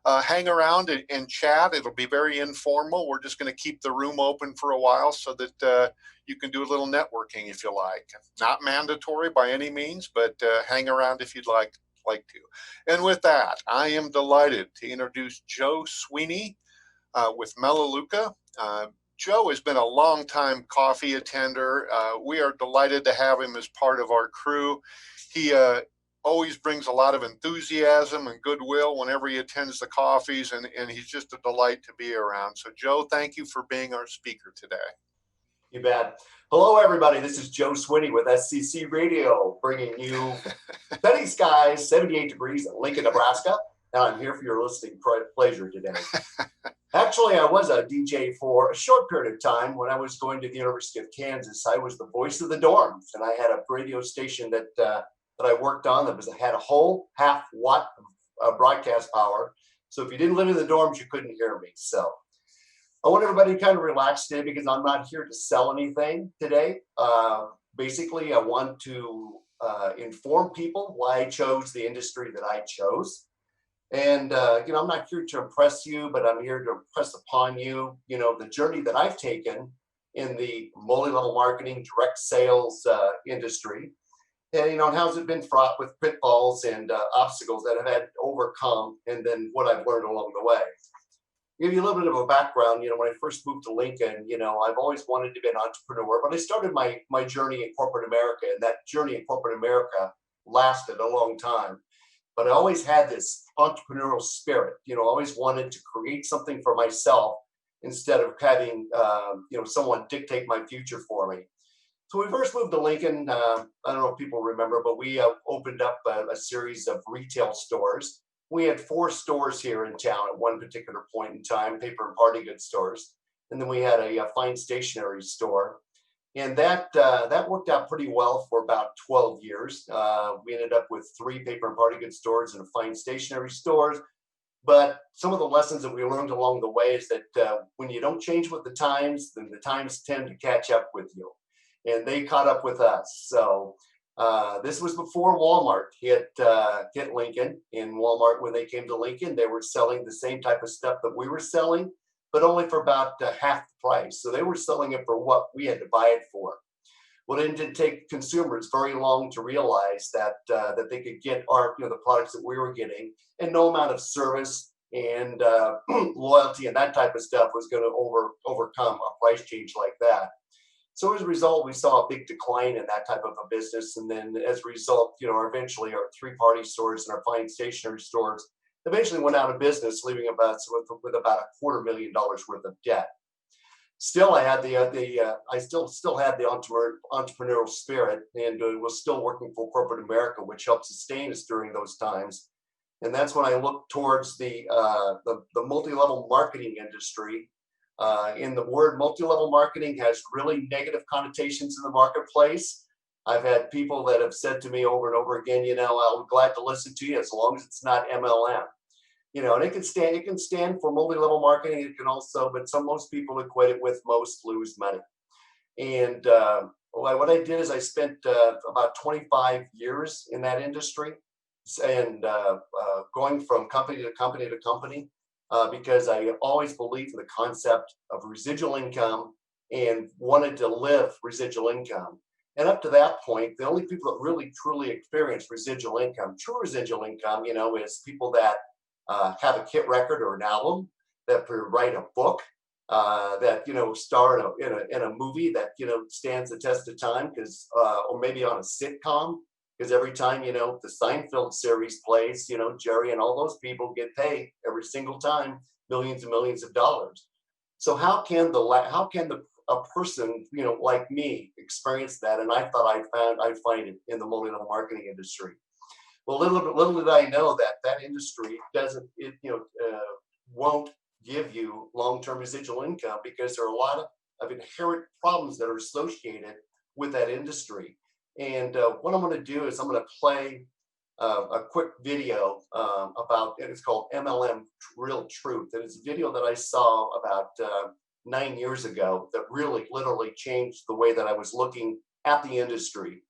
hang around and chat. It'll be very informal. We're just going to keep the room open for a while so that you can do a little networking if you like. Not mandatory by any means, but hang around if you'd like to. And with that, I am delighted to introduce Joe Sweeney with Melaleuca. Joe has been a long-time coffee attender. We are delighted to have him as part of our crew. He always brings a lot of enthusiasm and goodwill whenever he attends the coffees, and he's just a delight to be around. So, Joe, thank you for being our speaker today. You bet. Hello, everybody. This is Joe Sweeney with SCC Radio, bringing you sunny skies, 78 degrees in Lincoln, Nebraska. And I'm here for your listening pleasure today. Actually, I was a DJ for a short period of time when I was going to the University of Kansas. I was the voice of the dorms, and I had a radio station that I worked on that had a whole half-watt of broadcast power. So if you didn't live in the dorms, you couldn't hear me. So I want everybody to kind of relax today because I'm not here to sell anything today. Basically, I want to inform people why I chose the industry that I chose. And, I'm not here to impress you, but I'm here to impress upon you, the journey that I've taken in the multi-level marketing, direct sales industry. And, how's it been fraught with pitfalls and obstacles that I've had to overcome, and then what I've learned along the way. Give you a little bit of a background. When I first moved to Lincoln, I've always wanted to be an entrepreneur, but I started my journey in corporate America, and that journey in corporate America lasted a long time. But I always had this entrepreneurial spirit, always wanted to create something for myself instead of having, someone dictate my future for me. So when we first moved to Lincoln, I don't know if people remember, but we opened up a series of retail stores. We had 4 stores here in town at one particular point in time, paper and party goods stores. And then we had a fine stationery store. And that worked out pretty well for about 12 years. We ended up with 3 paper and party goods stores and a fine stationery stores. But some of the lessons that we learned along the way is that when you don't change with the times, then the times tend to catch up with you. And they caught up with us. So this was before Walmart hit Lincoln. In Walmart, when they came to Lincoln, they were selling the same type of stuff that we were selling, but only for about half the price. So they were selling it for what we had to buy it for. Well, it didn't take consumers very long to realize that they could get the products that we were getting, and no amount of service and loyalty and that type of stuff was going to overcome a price change like that. So as a result, we saw a big decline in that type of a business. And then as a result, eventually our 3-party stores and our fine stationery stores eventually went out of business, leaving us with about $250,000 worth of debt. Still, I had I still had the entrepreneurial spirit, and was still working for corporate America, which helped sustain us during those times. And that's when I looked towards the multi-level marketing industry. In the word multi-level marketing has really negative connotations in the marketplace. I've had people that have said to me over and over again, I'm glad to listen to you as long as it's not MLM. And it can stand for multi-level marketing. It can also, but most people equate it with most lose money. And what I did is I spent about 25 years in that industry, and going from company to company to company. Because I always believed in the concept of residual income and wanted to live residual income. And up to that point, the only people that really truly experience residual income, true residual income, is people that have a hit record or an album, that write a book, that star in a movie that stands the test of time, because or maybe on a sitcom. Because every time, the Seinfeld series plays, Jerry and all those people get paid every single time, millions and millions of dollars. So how can a person, like me experience that? And I thought I'd find it in the multi-level marketing industry. Well, little did I know that industry won't give you long-term residual income, because there are a lot of inherent problems that are associated with that industry. And what I'm going to do is I'm going to play a quick video about, and it's called MLM Real Truth. And it's a video that I saw about 9 years ago that really literally changed the way that I was looking at the industry.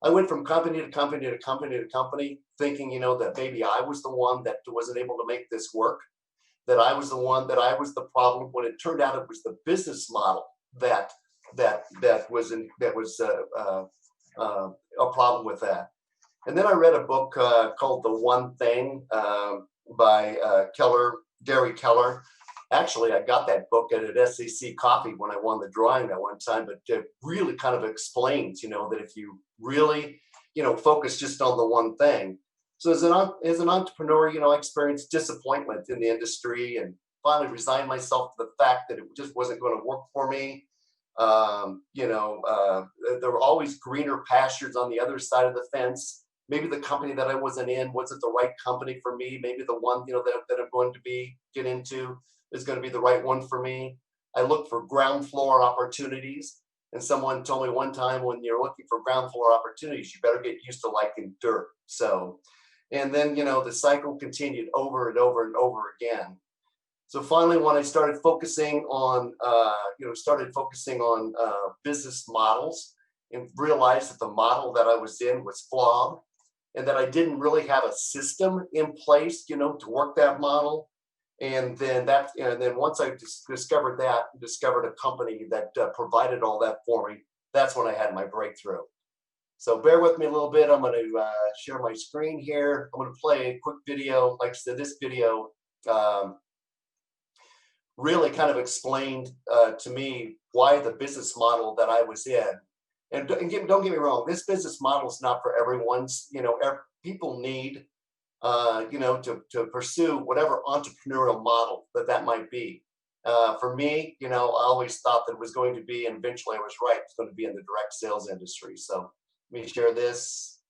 I went from company to company to company to company, thinking, that maybe I was the one that wasn't able to make this work, that I was the one, that I was the problem. When it turned out it was the business model that was a problem with that. And then I read a book called The One Thing by Gary Keller. Actually, I got that book at an SEC coffee when I won the drawing that one time, but it really kind of explains, that if you really, focus just on the one thing. So as an entrepreneur, I experienced disappointment in the industry and finally resigned myself to the fact that it just wasn't going to work for me. There were always greener pastures on the other side of the fence. Maybe the company that I wasn't in wasn't the right company for me. Maybe the one, that I'm going to get into is going to be the right one for me. I looked for ground floor opportunities. And someone told me one time, when you're looking for ground floor opportunities, you better get used to liking dirt. So, and then, the cycle continued over and over and over again. So finally, when I started focusing on, business models, and realized that the model that I was in was flawed, and that I didn't really have a system in place, to work that model. And then once I discovered a company that provided all that for me, that's when I had my breakthrough. So bear with me a little bit. I'm going to share my screen here. I'm going to play a quick video. Like I said, this video really kind of explained to me why the business model that I was in. And don't get me wrong, this business model is not for everyone's. People need to pursue whatever entrepreneurial model that might be. For me, I always thought that it was going to be, and eventually I was right, it's going to be in the direct sales industry. So let me share this.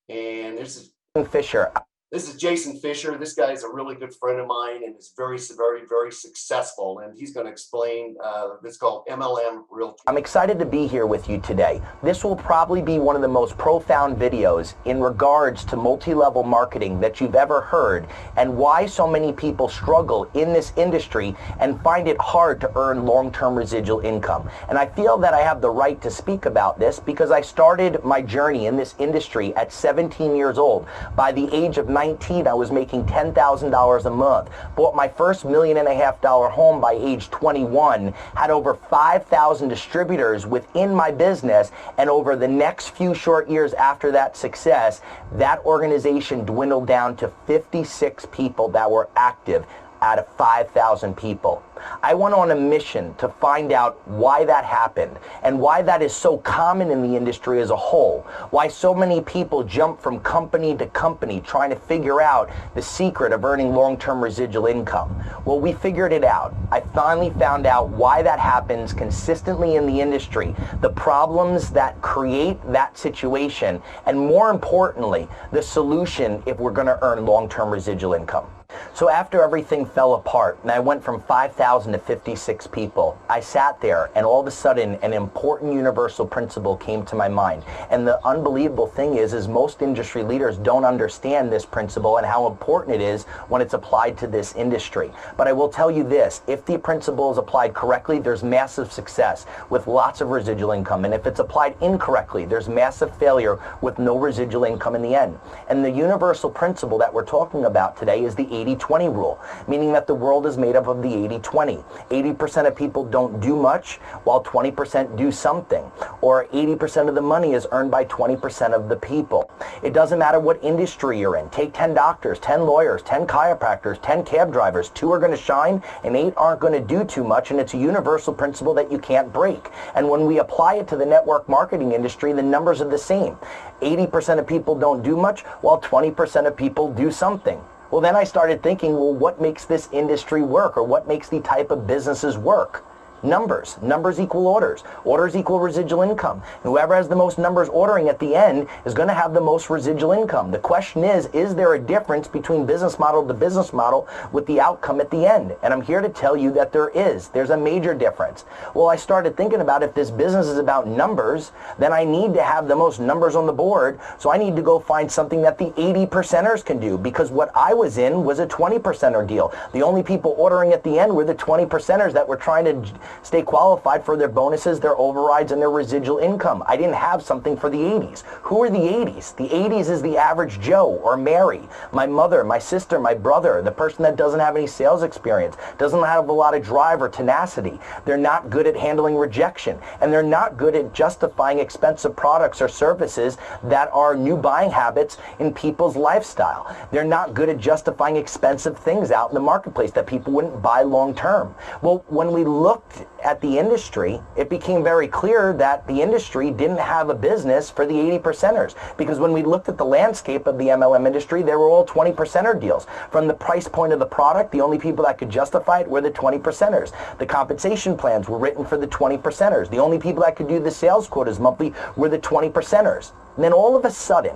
And this is Fisher. This is Jason Fisher. This guy is a really good friend of mine and is very, very, very successful. And he's going to explain, it's called MLM Real. I'm excited to be here with you today. This will probably be one of the most profound videos in regards to multi-level marketing that you've ever heard, and why so many people struggle in this industry and find it hard to earn long-term residual income. And I feel that I have the right to speak about this because I started my journey in this industry at 17 years old. By the age of 19, I was making $10,000 a month. Bought my first $1.5 million home by age 21. Had over 5,000 distributors within my business, and over the next few short years after that success, that organization dwindled down to 56 people that were active out of 5,000 people. I went on a mission to find out why that happened and why that is so common in the industry as a whole. Why so many people jump from company to company trying to figure out the secret of earning long-term residual income. Well, we figured it out. I finally found out why that happens consistently in the industry, the problems that create that situation, and more importantly, the solution if we're going to earn long-term residual income. So after everything fell apart and I went from 5,000 to 56 people, I sat there and all of a sudden an important universal principle came to my mind. And the unbelievable thing is most industry leaders don't understand this principle and how important it is when it's applied to this industry. But I will tell you this, if the principle is applied correctly, there's massive success with lots of residual income. And if it's applied incorrectly, there's massive failure with no residual income in the end. And the universal principle that we're talking about today is the 80-20 rule, meaning that the world is made up of the 80-20. 80% of people don't do much, while 20% do something. Or 80% of the money is earned by 20% of the people. It doesn't matter what industry you're in. Take 10 doctors, 10 lawyers, 10 chiropractors, 10 cab drivers. 2 are going to shine and 8 aren't going to do too much, and it's a universal principle that you can't break. And when we apply it to the network marketing industry, the numbers are the same. 80% of people don't do much, while 20% of people do something. Well, then I started thinking, well, what makes this industry work, or what makes the type of businesses work? Numbers. Numbers equal orders. Orders equal residual income. Whoever has the most numbers ordering at the end is going to have the most residual income. The question is there a difference between business model to business model with the outcome at the end? And I'm here to tell you that there is. There's a major difference. Well, I started thinking about, if this business is about numbers, then I need to have the most numbers on the board. So I need to go find something that the 80%ers can do, because what I was in was a 20%er deal. The only people ordering at the end were the 20%ers that were trying to stay qualified for their bonuses, their overrides, and their residual income. I didn't have something for the 80s. Who are the 80s? The 80s is the average Joe or Mary, my mother, my sister, my brother, the person that doesn't have any sales experience, doesn't have a lot of drive or tenacity. They're not good at handling rejection, and they're not good at justifying expensive products or services that are new buying habits in people's lifestyle. They're not good at justifying expensive things out in the marketplace that people wouldn't buy long term. Well, when we looked at the industry, it became very clear that the industry didn't have a business for the 80 percenters, because when we looked at the landscape of the MLM industry, they were all 20 percenter deals. From the price point of the product, the only people that could justify it were the 20 percenters. The compensation plans were written for the 20 percenters. The only people that could do the sales quotas monthly were the 20 percenters. And then all of a sudden,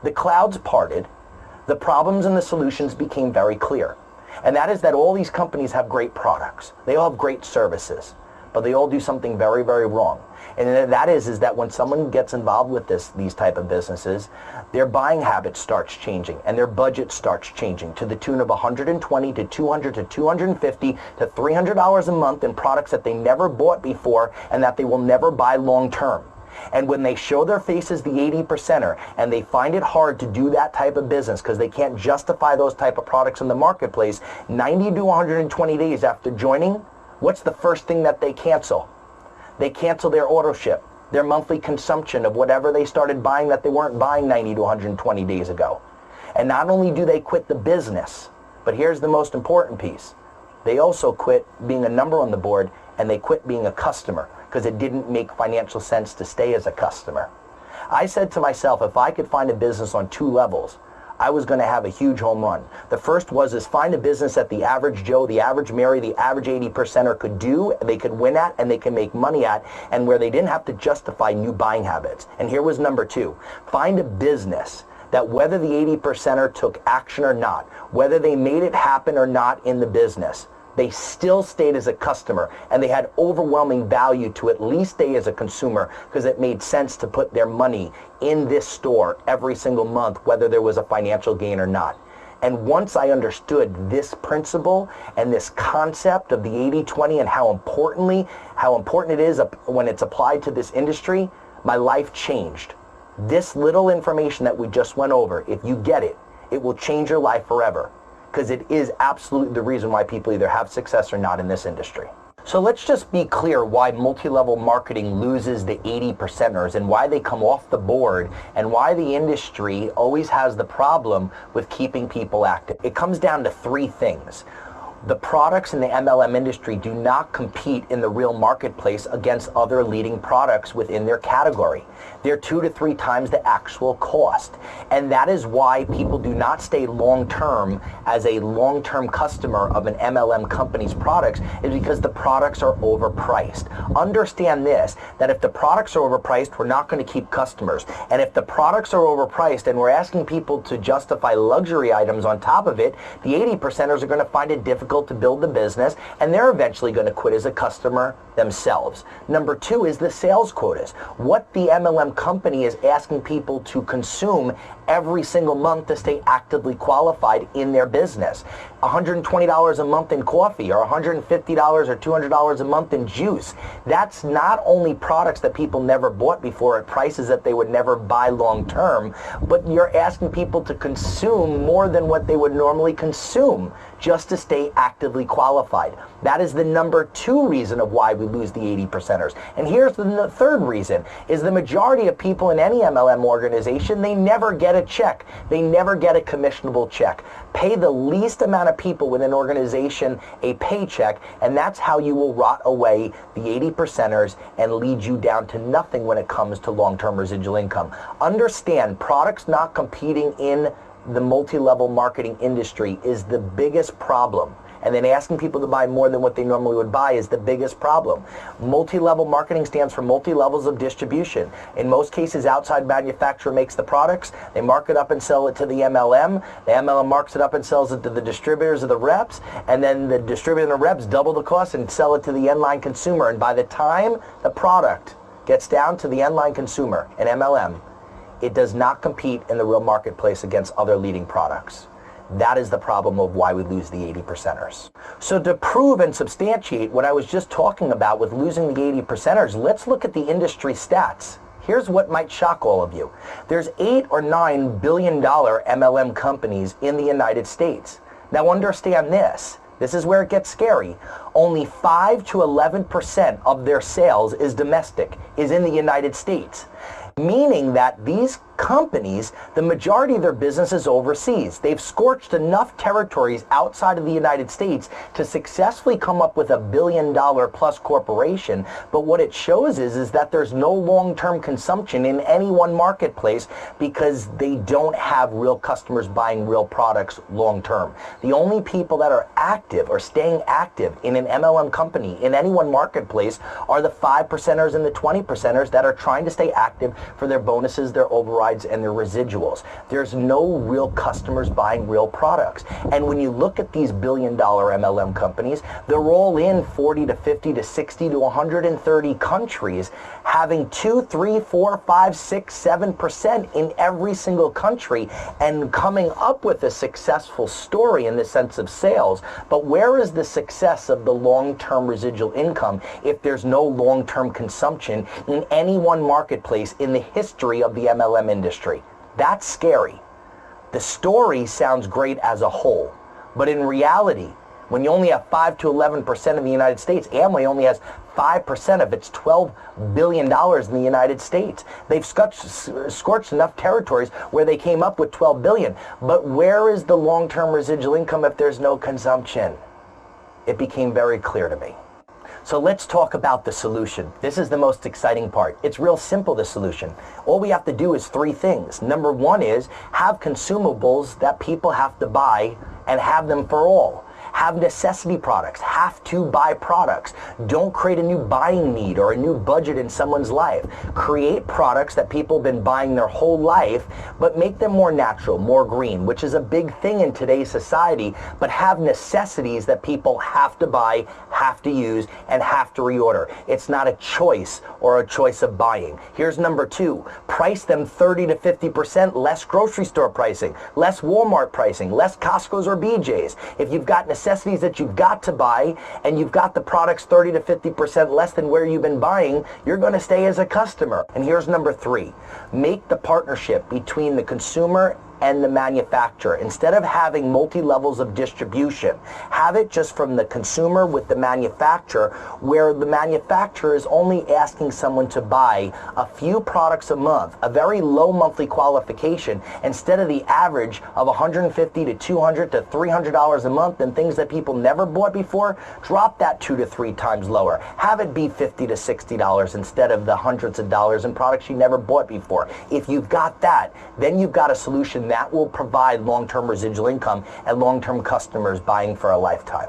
the clouds parted, the problems and the solutions became very clear. And that is that all these companies have great products. They all have great services, but they all do something very, very wrong. And that is that when someone gets involved with these type of businesses, their buying habit starts changing and their budget starts changing to the tune of $120 to $200 to $250 to $300 a month in products that they never bought before and that they will never buy long term. And when they show their face as the 80 percenter and they find it hard to do that type of business because they can't justify those type of products in the marketplace, 90 to 120 days after joining, what's the first thing that they cancel? They cancel their auto ship, their monthly consumption of whatever they started buying that they weren't buying 90 to 120 days ago. And not only do they quit the business, but here's the most important piece. They also quit being a number on the board, and they quit being a customer because it didn't make financial sense to stay as a customer. I said to myself, if I could find a business on two levels, I was going to have a huge home run. The first was find a business that the average Joe, the average Mary, the average 80 percenter could do, they could win at, and they can make money at, and where they didn't have to justify new buying habits. And here was number two. Find a business that whether the 80 percenter took action or not, whether they made it happen or not in the business, they still stayed as a customer, and they had overwhelming value to at least stay as a consumer because it made sense to put their money in this store every single month, whether there was a financial gain or not. And once I understood this principle and this concept of the 80-20 and how important it is when it's applied to this industry, my life changed. This little information that we just went over, if you get it, it will change your life forever. Because it is absolutely the reason why people either have success or not in this industry. So let's just be clear why multi-level marketing loses the 80 percenters and why they come off the board and why the industry always has the problem with keeping people active. It comes down to three things. The products in the MLM industry do not compete in the real marketplace against other leading products within their category. They're 2 to 3 times the actual cost. And that is why people do not stay long-term as a long-term customer of an MLM company's products, is because the products are overpriced. Understand this, that if the products are overpriced, we're not going to keep customers. And if the products are overpriced and we're asking people to justify luxury items on top of it, the 80 percenters are going to find it difficult to build the business, and they're eventually going to quit as a customer themselves. Number two is the sales quotas. What the MLM company is asking people to consume every single month to stay actively qualified in their business. $120 a month in coffee, or $150 or $200 a month in juice. That's not only products that people never bought before at prices that they would never buy long term, but you're asking people to consume more than what they would normally consume just to stay actively qualified. That is the number two reason of why we lose the 80 percenters. And here's the third reason, is the majority of people in any MLM organization, they never get a check. They never get a commissionable check. Pay the least amount of people within an organization a paycheck, and that's how you will rot away the 80 percenters and lead you down to nothing when it comes to long-term residual income. Understand, products not competing in the multi-level marketing industry is the biggest problem. And then asking people to buy more than what they normally would buy is the biggest problem. Multi-level marketing stands for multi-levels of distribution. In most cases, outside manufacturer makes the products, they mark it up and sell it to the MLM marks it up and sells it to the distributors or the reps, and then the distributor and the reps double the cost and sell it to the end-line consumer. And by the time the product gets down to the end-line consumer, an MLM, it does not compete in the real marketplace against other leading products. That is the problem of why we lose the 80 percenters. So to prove and substantiate what I was just talking about with losing the 80 percenters, let's look at the industry stats. Here's what might shock all of you. There's 8 or 9 billion-dollar MLM companies in the United States. Now understand this. This is where it gets scary. Only 5 to 11% of their sales is domestic, is in the United States. Meaning that these companies, the majority of their business is overseas. They've scorched enough territories outside of the United States to successfully come up with a billion-dollar-plus corporation. But what it shows is that there's no long-term consumption in any one marketplace because they don't have real customers buying real products long-term. The only people that are active or staying active in an MLM company in any one marketplace are the 5 percenters and the 20 percenters that are trying to stay active for their bonuses, their overrides, and their residuals. There's no real customers buying real products. And when you look at these billion-dollar MLM companies, they're all in 40 to 50 to 60 to 130 countries, having 2, 3, 4, 5, 6, 7% in every single country and coming up with a successful story in the sense of sales. But where is the success of the long-term residual income if there's no long-term consumption in any one marketplace in the history of the MLM industry? That's scary. The story sounds great as a whole, but in reality, when you only have 5 to 11% in the United States, Amway only has 5% of its $12 billion in the United States. They've scorched enough territories where they came up with 12 billion. But where is the long-term residual income if there's no consumption? It became very clear to me. So let's talk about the solution. This is the most exciting part. It's real simple, the solution. All we have to do is 3 things. Number 1 is have consumables that people have to buy and have them for all. Have necessity products, have to buy products. Don't create a new buying need or a new budget in someone's life. Create products that people have been buying their whole life, but make them more natural, more green, which is a big thing in today's society, but have necessities that people have to buy, have to use, and have to reorder. It's not a choice or a choice of buying. Here's number 2. Price them 30 to 50% less grocery store pricing, less Walmart pricing, less Costco's or BJ's. If you've got necessities that you've got to buy and you've got the products 30 to 50% less than where you've been buying, you're going to stay as a customer. And here's number 3. Make the partnership between the consumer and the manufacturer. Instead of having multi-levels of distribution, have it just from the consumer with the manufacturer, where the manufacturer is only asking someone to buy a few products a month, a very low monthly qualification, instead of the average of $150 to $200 to $300 a month and things that people never bought before. Drop that 2 to 3 times lower. Have it be $50 to $60 instead of the hundreds of dollars in products you never bought before. If you've got that, then you've got a solution that will provide long-term residual income and long-term customers buying for a lifetime.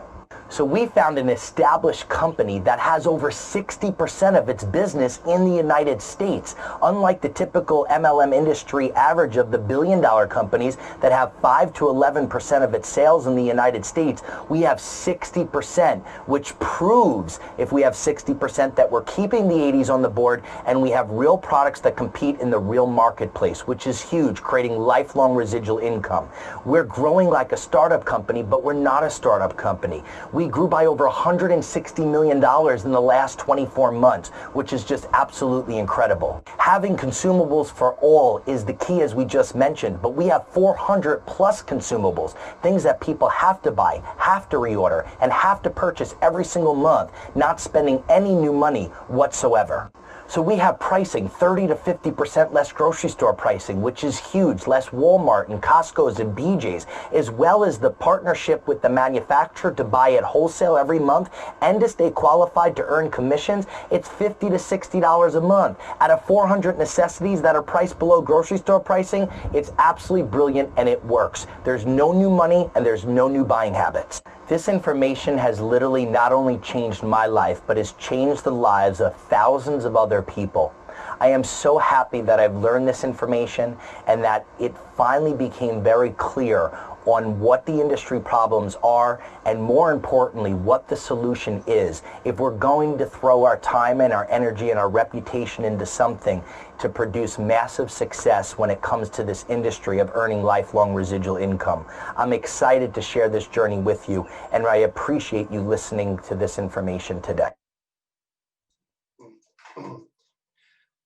So we found an established company that has over 60% of its business in the United States. Unlike the typical MLM industry average of the billion-dollar companies that have 5 to 11% of its sales in the United States, we have 60%, which proves if we have 60% that we're keeping the 80s on the board and we have real products that compete in the real marketplace, which is huge, creating lifelong residual income. We're growing like a startup company, but we're not a startup company. We grew by over $160 million in the last 24 months, which is just absolutely incredible. Having consumables for all is the key, as we just mentioned, but we have 400 plus consumables, things that people have to buy, have to reorder, and have to purchase every single month, not spending any new money whatsoever. So we have pricing, 30 to 50% less grocery store pricing, which is huge, less Walmart and Costco's and BJ's, as well as the partnership with the manufacturer to buy at wholesale every month and to stay qualified to earn commissions. It's $50 to $60 a month. Out of 400 necessities that are priced below grocery store pricing, it's absolutely brilliant and it works. There's no new money and there's no new buying habits. This information has literally not only changed my life, but has changed the lives of thousands of other people. I am so happy that I've learned this information and that it finally became very clear on what the industry problems are, and more importantly, what the solution is. If we're going to throw our time and our energy and our reputation into something to produce massive success when it comes to this industry of earning lifelong residual income. I'm excited to share this journey with you, and I appreciate you listening to this information today.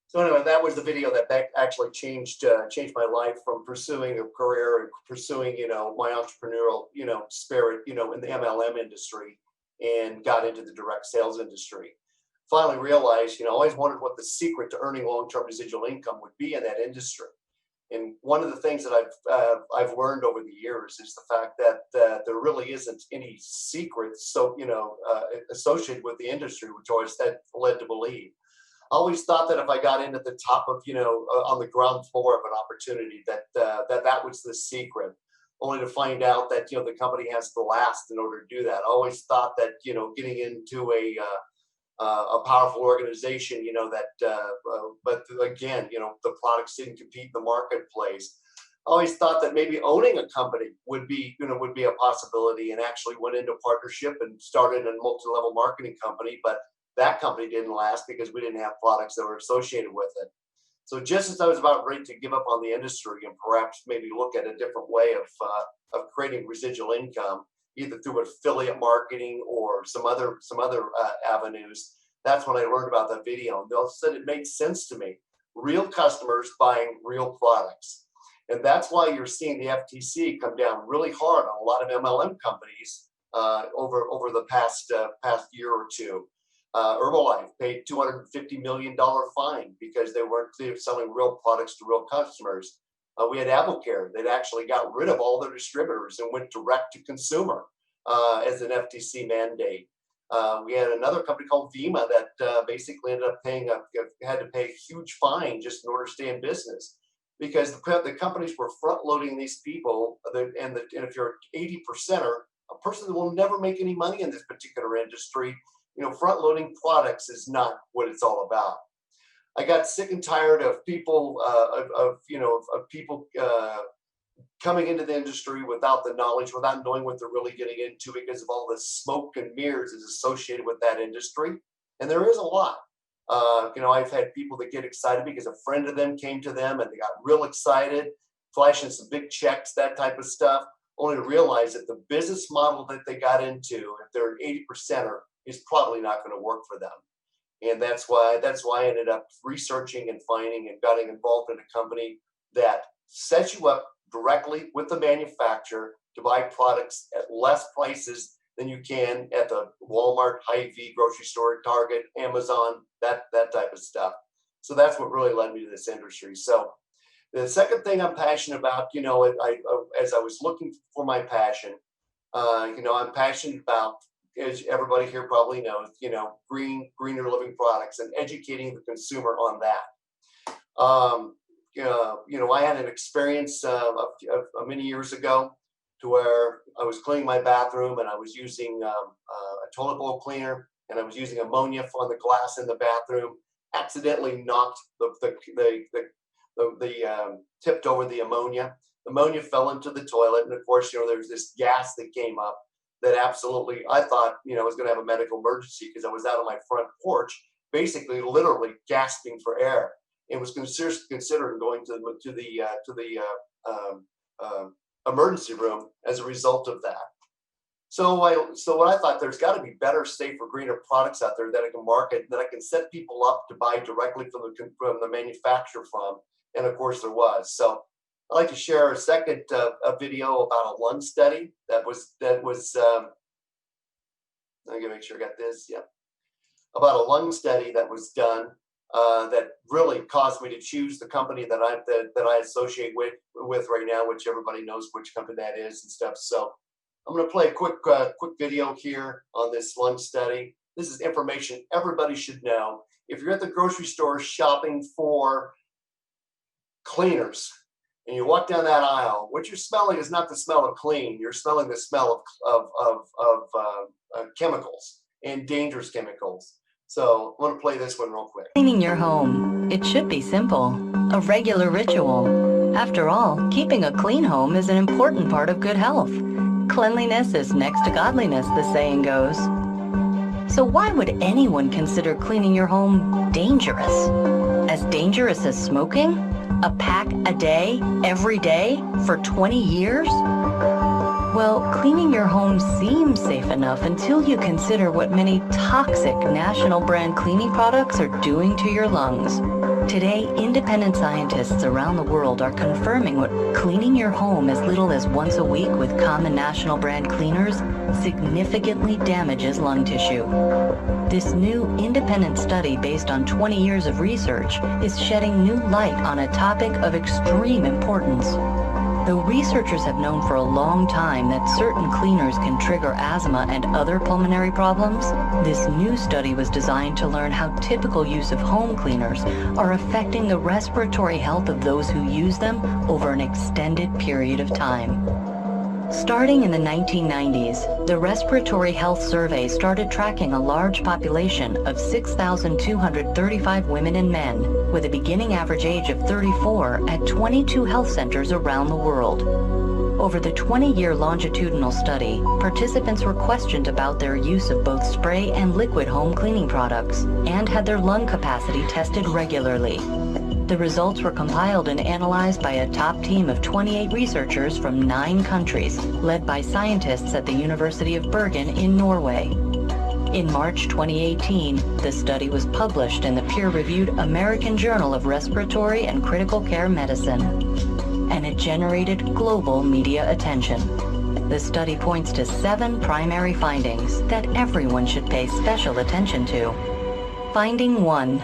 So anyway, that was the video that actually changed my life from pursuing a career and pursuing, my entrepreneurial, spirit, in the MLM industry, and got into the direct sales industry. Finally realized, I always wondered what the secret to earning long-term residual income would be in that industry. And one of the things that I've learned over the years is the fact that there really isn't any secret, associated with the industry, which always that led to believe. I always thought that if I got in at the top of, on the ground floor of an opportunity, that was the secret, only to find out that, the company has to last in order to do that. I always thought that, getting into a powerful organization, but again, the products didn't compete in the marketplace. I always thought that maybe owning a company would be a possibility, and actually went into partnership and started a multi-level marketing company, but that company didn't last because we didn't have products that were associated with it. So just as I was about ready to give up on the industry and perhaps maybe look at a different way of creating residual income, either through affiliate marketing or some other avenues, that's when I learned about that video. And they all said it made sense to me. Real customers buying real products. And that's why you're seeing the FTC come down really hard on a lot of MLM companies over the past year or two. Herbalife paid $250 million fine because they weren't selling real products to real customers. We had AppleCare. They'd actually got rid of all their distributors and went direct to consumer as an FTC mandate. We had another company called Vima that basically ended up had to pay a huge fine just in order to stay in business, because the companies were front loading these people. And if you're an 80%er, a person that will never make any money in this particular industry, front loading products is not what it's all about. I got sick and tired of people coming into the industry without the knowledge, without knowing what they're really getting into, because of all the smoke and mirrors is associated with that industry. And there is a lot. I've had people that get excited because a friend of them came to them and they got real excited, flashing some big checks, that type of stuff, only to realize that the business model that they got into, if they're an 80%er, is probably not going to work for them. And that's why I ended up researching and finding and getting involved in a company that sets you up directly with the manufacturer to buy products at less prices than you can at the Walmart, Hy-Vee, grocery store, Target, Amazon, that type of stuff. So that's what really led me to this industry. So the second thing I'm passionate about, as I was looking for my passion, I'm passionate about, as everybody here probably knows, greener living products and educating the consumer on that. I had an experience many years ago to where I was cleaning my bathroom and I was using a toilet bowl cleaner, and I was using ammonia on the glass in the bathroom. Accidentally knocked tipped over the ammonia. The ammonia fell into the toilet, and of course, there was this gas that came up that absolutely, I thought, I was going to have a medical emergency, because I was out on my front porch, basically, literally gasping for air, and was considering going to the emergency room as a result of that. So what I thought, there's got to be better, safer, greener products out there that I can market, that I can set people up to buy directly from the manufacturer from, and of course there was. So I'd like to share a second a video about a lung study that was I'm gonna make sure I got this. Yeah, about a lung study that was done that really caused me to choose the company that I associate with right now, which everybody knows which company that is and stuff. So I'm going to play a quick video here on this lung study. This is information everybody should know. If you're at the grocery store shopping for cleaners, and you walk down that aisle, what you're smelling is not the smell of clean. You're smelling the smell of chemicals, and dangerous chemicals. So I'm going to play this one real quick. Cleaning your home. It should be simple, a regular ritual. After all, keeping a clean home is an important part of good health. Cleanliness is next to godliness, the saying goes. So why would anyone consider cleaning your home dangerous? As dangerous as smoking? A pack a day, every day, for 20 years? Well, cleaning your home seems safe enough until you consider what many toxic national brand cleaning products are doing to your lungs. Today, independent scientists around the world are confirming what cleaning your home as little as once a week with common national brand cleaners significantly damages lung tissue. This new independent study based on 20 years of research is shedding new light on a topic of extreme importance. Though researchers have known for a long time that certain cleaners can trigger asthma and other pulmonary problems, this new study was designed to learn how typical use of home cleaners are affecting the respiratory health of those who use them over an extended period of time. Starting in the 1990s, the Respiratory Health Survey started tracking a large population of 6,235 women and men with a beginning average age of 34 at 22 health centers around the world. Over the 20-year longitudinal study, participants were questioned about their use of both spray and liquid home cleaning products and had their lung capacity tested regularly. The results were compiled and analyzed by a top team of 28 researchers from 9 countries, led by scientists at the University of Bergen in Norway. In March 2018, the study was published in the peer-reviewed American Journal of Respiratory and Critical Care Medicine, and it generated global media attention. The study points to 7 primary findings that everyone should pay special attention to. Finding 1.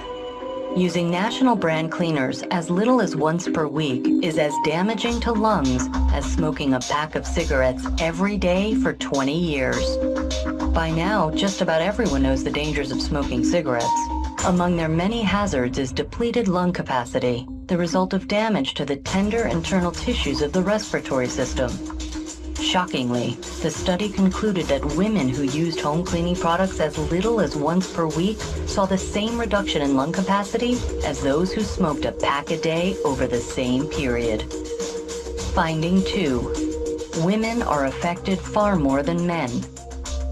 Using national brand cleaners as little as once per week is as damaging to lungs as smoking a pack of cigarettes every day for 20 years. By now, just about everyone knows the dangers of smoking cigarettes. Among their many hazards is depleted lung capacity, the result of damage to the tender internal tissues of the respiratory system. Shockingly, the study concluded that women who used home cleaning products as little as once per week saw the same reduction in lung capacity as those who smoked a pack a day over the same period. Finding 2. Women are affected far more than men.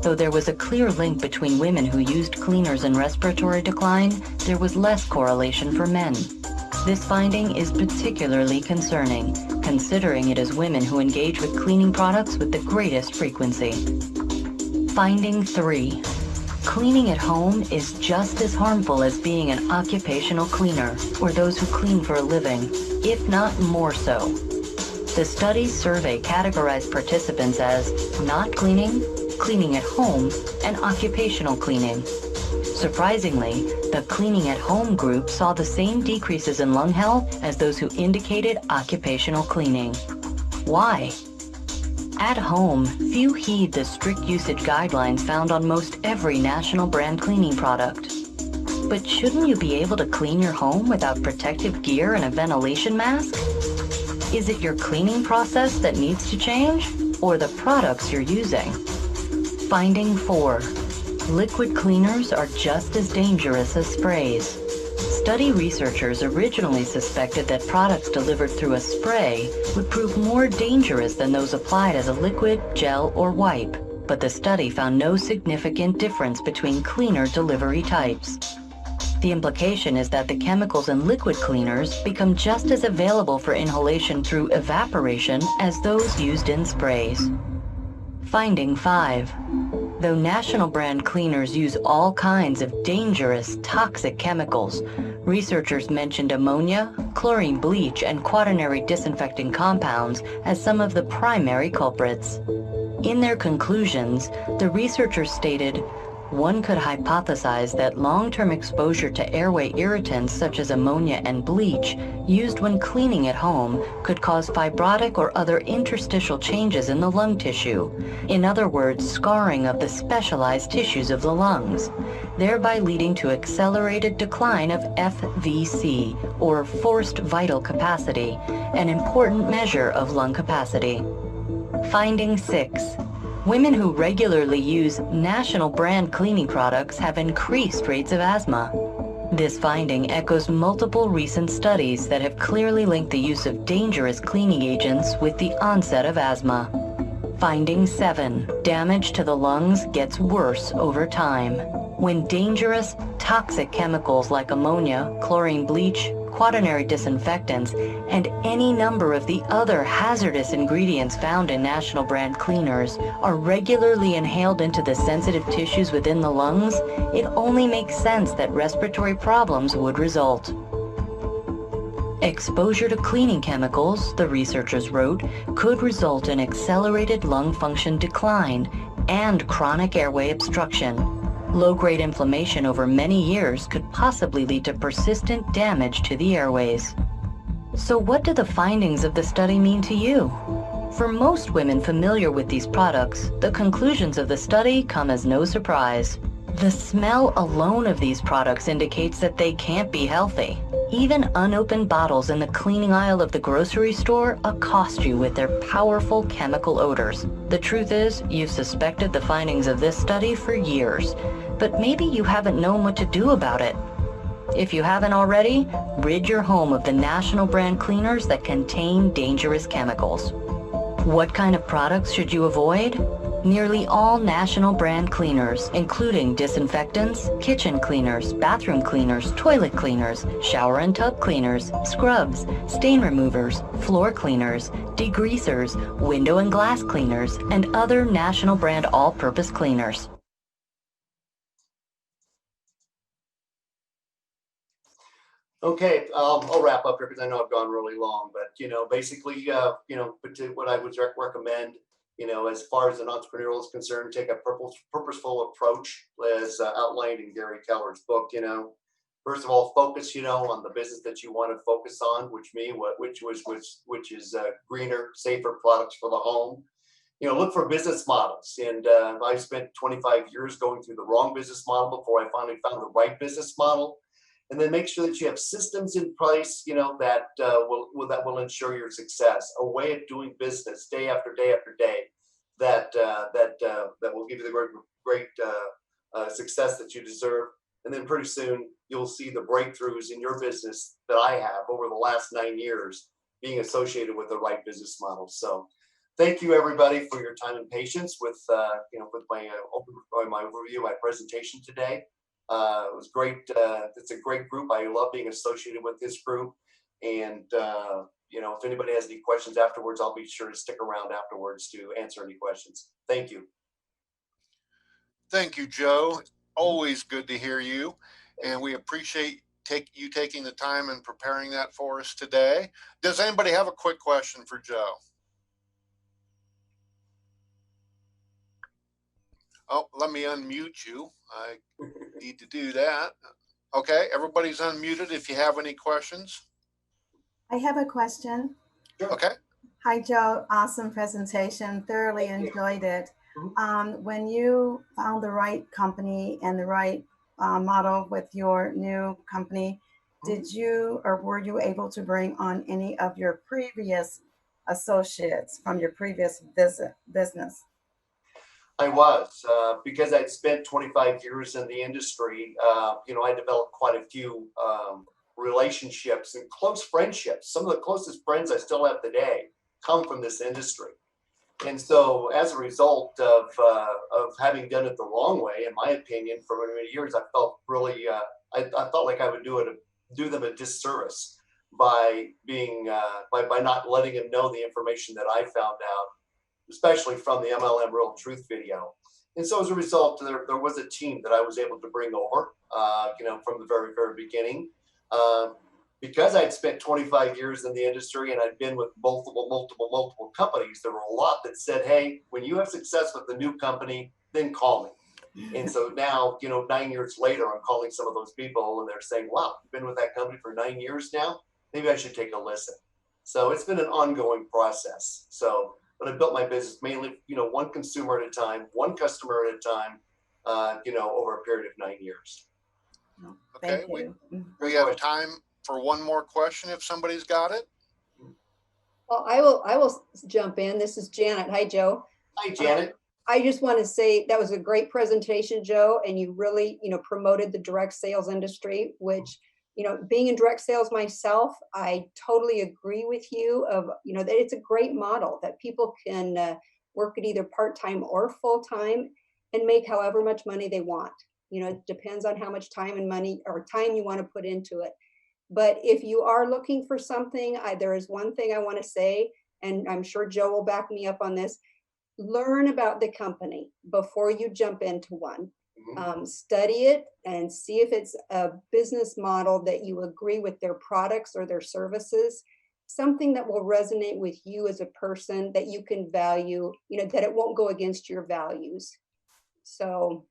Though there was a clear link between women who used cleaners and respiratory decline, there was less correlation for men. This finding is particularly concerning, considering it is women who engage with cleaning products with the greatest frequency. Finding 3. Cleaning at home is just as harmful as being an occupational cleaner or those who clean for a living, if not more so. The study's survey categorized participants as not cleaning, cleaning at home, and occupational cleaning. Surprisingly, the cleaning at home group saw the same decreases in lung health as those who indicated occupational cleaning. Why? At home, few heed the strict usage guidelines found on most every national brand cleaning product. But shouldn't you be able to clean your home without protective gear and a ventilation mask? Is it your cleaning process that needs to change, or the products you're using? Finding 4. Liquid cleaners are just as dangerous as sprays. Study researchers originally suspected that products delivered through a spray would prove more dangerous than those applied as a liquid, gel, or wipe, but the study found no significant difference between cleaner delivery types. The implication is that the chemicals in liquid cleaners become just as available for inhalation through evaporation as those used in sprays. Finding 5. Though national brand cleaners use all kinds of dangerous, toxic chemicals, researchers mentioned ammonia, chlorine bleach, and quaternary disinfecting compounds as some of the primary culprits. In their conclusions, the researchers stated, one could hypothesize that long-term exposure to airway irritants such as ammonia and bleach used when cleaning at home could cause fibrotic or other interstitial changes in the lung tissue. In other words, scarring of the specialized tissues of the lungs, thereby leading to accelerated decline of FVC, or forced vital capacity, an important measure of lung capacity. Finding 6. Women who regularly use national brand cleaning products have increased rates of asthma. This finding echoes multiple recent studies that have clearly linked the use of dangerous cleaning agents with the onset of asthma. Finding 7. Damage to the lungs gets worse over time. When dangerous, toxic chemicals like ammonia, chlorine bleach, quaternary disinfectants, and any number of the other hazardous ingredients found in national brand cleaners are regularly inhaled into the sensitive tissues within the lungs, it only makes sense that respiratory problems would result. Exposure to cleaning chemicals, the researchers wrote, could result in accelerated lung function decline and chronic airway obstruction. Low-grade inflammation over many years could possibly lead to persistent damage to the airways. So what do the findings of the study mean to you? For most women familiar with these products, the conclusions of the study come as no surprise. The smell alone of these products indicates that they can't be healthy. Even unopened bottles in the cleaning aisle of the grocery store accost you with their powerful chemical odors. The truth is, you've suspected the findings of this study for years, but maybe you haven't known what to do about it. If you haven't already, rid your home of the national brand cleaners that contain dangerous chemicals. What kind of products should you avoid? Nearly all national brand cleaners, including disinfectants, kitchen cleaners, bathroom cleaners, toilet cleaners, shower and tub cleaners, scrubs, stain removers, floor cleaners, degreasers, window and glass cleaners, and other national brand all-purpose cleaners. Okay, I'll wrap up here because I know I've gone really long, but basically, what I would recommend, as far as an entrepreneurial is concerned, take a purposeful approach as outlined in Gary Keller's book. First of all, focus, on the business that you want to focus on, which is greener, safer products for the home. Look for business models, and I spent 25 years going through the wrong business model before I finally found the right business model. And then make sure that you have systems in place, that will ensure your success. A way of doing business day after day after day, that will give you the great success that you deserve. And then pretty soon you'll see the breakthroughs in your business that I have over the last 9 years being associated with the right business model. So, thank you everybody for your time and patience with my overview, my presentation today. It was great. It's a great group. I love being associated with this group. And, if anybody has any questions afterwards, I'll be sure to stick around afterwards to answer any questions. Thank you. Thank you, Joe. Always good to hear you. And we appreciate you taking the time and preparing that for us today. Does anybody have a quick question for Joe? Oh, let me unmute you. I need to do that. Okay, everybody's unmuted if you have any questions. I have a question. Okay. Hi, Joe. Awesome presentation. Thoroughly enjoyed it. When you found the right company and the right model with your new company, did you or were you able to bring on any of your previous associates from your previous business? I was, because I'd spent 25 years in the industry, I developed quite a few relationships and close friendships. Some of the closest friends I still have today come from this industry. And so as a result of having done it the wrong way, in my opinion, for many, many years, I felt really, I felt like I would do them a disservice by not letting them know the information that I found out, especially from the MLM Real Truth video. And so as a result, there was a team that I was able to bring over, from the very, very beginning. Because I'd spent 25 years in the industry and I'd been with multiple companies, there were a lot that said, hey, when you have success with the new company, then call me. And so now, 9 years later, I'm calling some of those people and they're saying, wow, you've been with that company for 9 years now? Maybe I should take a listen. So it's been an ongoing process. But I built my business mainly, one consumer at a time, one customer at a time, over a period of 9 years. Okay, we have time for one more question if somebody's got it. Well, I will jump in. This is Janet. Hi, Joe. Hi, Janet. I just want to say that was a great presentation, Joe, and you really, promoted the direct sales industry, which, being in direct sales myself, I totally agree with you that it's a great model that people can work at either part-time or full-time and make however much money they want. It depends on how much time and money or time you want to put into it. But if you are looking for something, there is one thing I want to say, and I'm sure Joe will back me up on this. Learn about the company before you jump into one. Study it and see if it's a business model that you agree with their products or their services, something that will resonate with you as a person that you can value, that it won't go against your values. So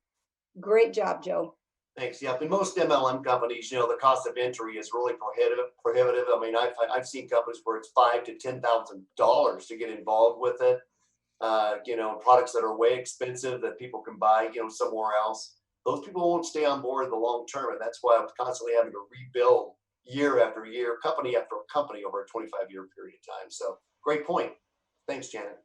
great job, Joe. Thanks. Yeah, in most MLM companies, the cost of entry is really prohibitive. I mean, I've seen companies where it's $5,000 to $10,000 to get involved with it. Products that are way expensive that people can buy, somewhere else. Those people won't stay on board in the long term, and that's why I'm constantly having to rebuild year after year, company after company over a 25-year period of time. So, great point. Thanks, Janet.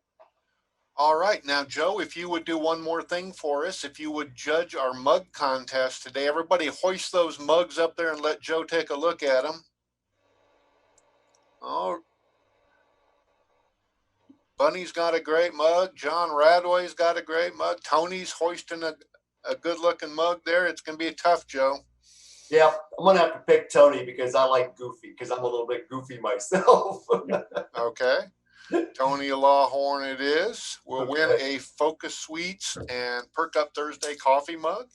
All right. Now, Joe, if you would do one more thing for us, if you would judge our mug contest today, everybody hoist those mugs up there and let Joe take a look at them. Oh, Bunny's got a great mug. John Radway's got a great mug. Tony's hoisting a good-looking mug there. It's going to be tough, Joe. Yeah, I'm going to have to pick Tony because I like Goofy, because I'm a little bit goofy myself. Okay. Tony Lawhorn it is. We'll win a Focus Sweets and Perk Up Thursday coffee mug.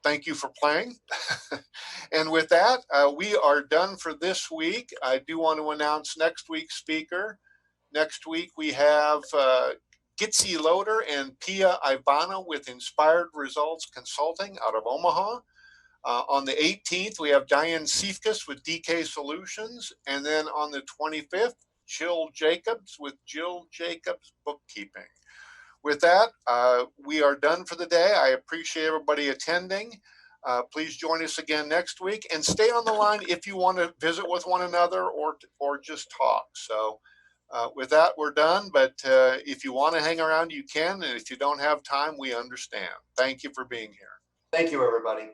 Thank you for playing. And with that, we are done for this week. I do want to announce next week's speaker. Next week, we have Gitsi Loader and Pia Ivana with Inspired Results Consulting out of Omaha. On the 18th, we have Diane Siefkas with DK Solutions. And then on the 25th, Jill Jacobs with Jill Jacobs Bookkeeping. With that, we are done for the day. I appreciate everybody attending. Please join us again next week and stay on the line if you want to visit with one another or just talk. So with that, we're done. But if you want to hang around, you can. And if you don't have time, we understand. Thank you for being here. Thank you, everybody.